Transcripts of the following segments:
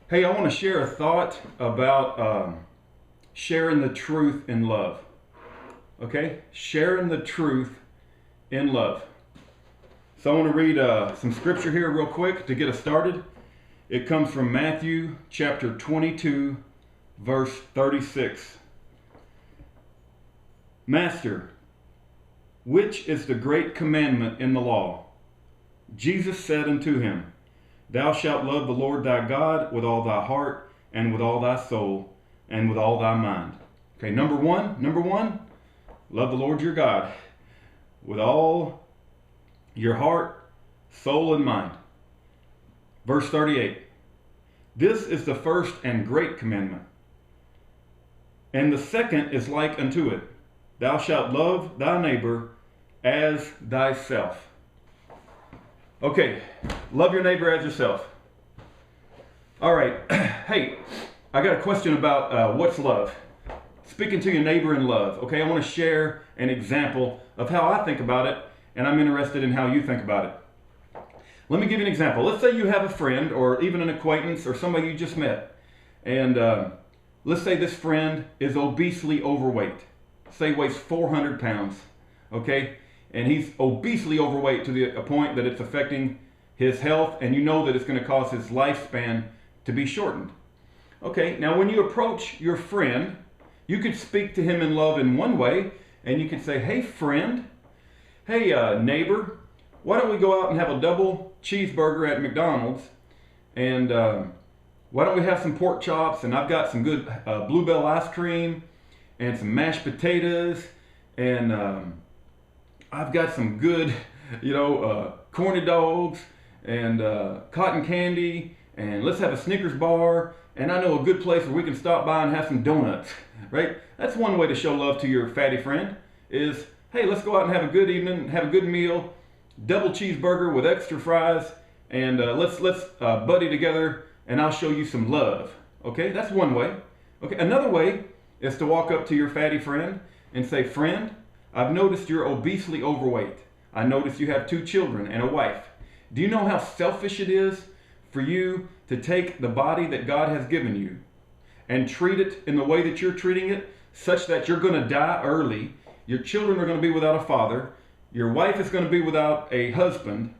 Hey, I want to share a thought about sharing the truth in love. Okay? Sharing the truth in love. So I want to read some scripture here real quick to get us started. It comes from Matthew chapter 22, verse 36. Master, which is the great commandment in the law? Jesus said unto him, Thou shalt love the Lord thy God with all thy heart, and with all thy soul, and with all thy mind. Okay, number one, love the Lord your God with all your heart, soul, and mind. Verse 38. This is the first and great commandment. And the second is like unto it. Thou shalt love thy neighbor as thyself. Okay, love your neighbor as yourself. All right, hey, I got a question about what's love. Speaking to your neighbor in love, okay? I want to share an example of how I think about it, and I'm interested in how you think about it. Let me give you an example. Let's say you have a friend or even an acquaintance or somebody you just met, and let's say this friend is obesely overweight. Say weighs 400 pounds, okay? And he's obesely overweight to the point that it's affecting his health, and you know that it's going to cause his lifespan to be shortened. Okay, now when you approach your friend, you could speak to him in love in one way, and you could say, hey friend, hey neighbor, why don't we go out and have a double cheeseburger at McDonald's, and why don't we have some pork chops, and I've got some good Bluebell ice cream, and some mashed potatoes, and I've got some good, corny dogs and cotton candy, and let's have a Snickers bar, and I know a good place where we can stop by and have some donuts, right? That's one way to show love to your fatty friend is, hey, let's go out and have a good evening, have a good meal, double cheeseburger with extra fries, and let's buddy together, and I'll show you some love. Okay, that's one way. Okay, another way is to walk up to your fatty friend and say, friend, I've noticed you're obesely overweight. I noticed you have 2 children and a wife. Do you know how selfish it is for you to take the body that God has given you and treat it in the way that you're treating it, such that you're going to die early, your children are going to be without a father, your wife is going to be without a husband,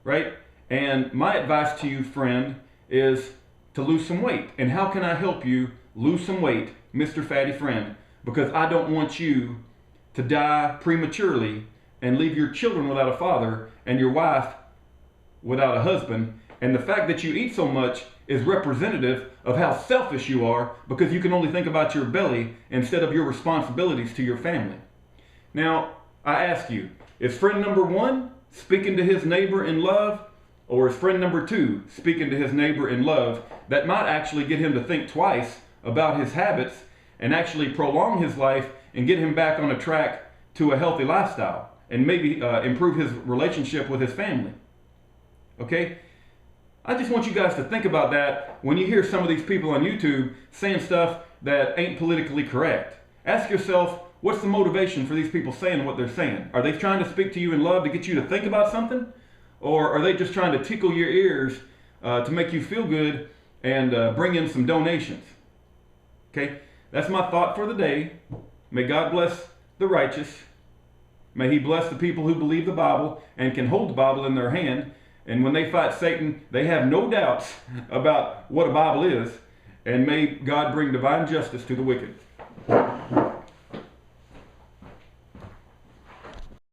right? And my advice to you, friend, is to lose some weight. And how can I help you lose some weight, Mr. Fatty Friend? Because I don't want you to die prematurely and leave your children without a father and your wife without a husband. And the fact that you eat so much is representative of how selfish you are, because you can only think about your belly instead of your responsibilities to your family. Now, I ask you, is friend number 1 speaking to his neighbor in love, or is friend number 2 speaking to his neighbor in love that might actually get him to think twice about his habits and actually prolong his life and get him back on a track to a healthy lifestyle and maybe improve his relationship with his family? Okay? I just want you guys to think about that when you hear some of these people on YouTube saying stuff that ain't politically correct. Ask yourself, what's the motivation for these people saying what they're saying? Are they trying to speak to you in love to get you to think about something? Or are they just trying to tickle your ears to make you feel good and bring in some donations? Okay? That's my thought for the day. May God bless the righteous. May He bless the people who believe the Bible and can hold the Bible in their hand. And when they fight Satan, they have no doubts about what a Bible is. And may God bring divine justice to the wicked.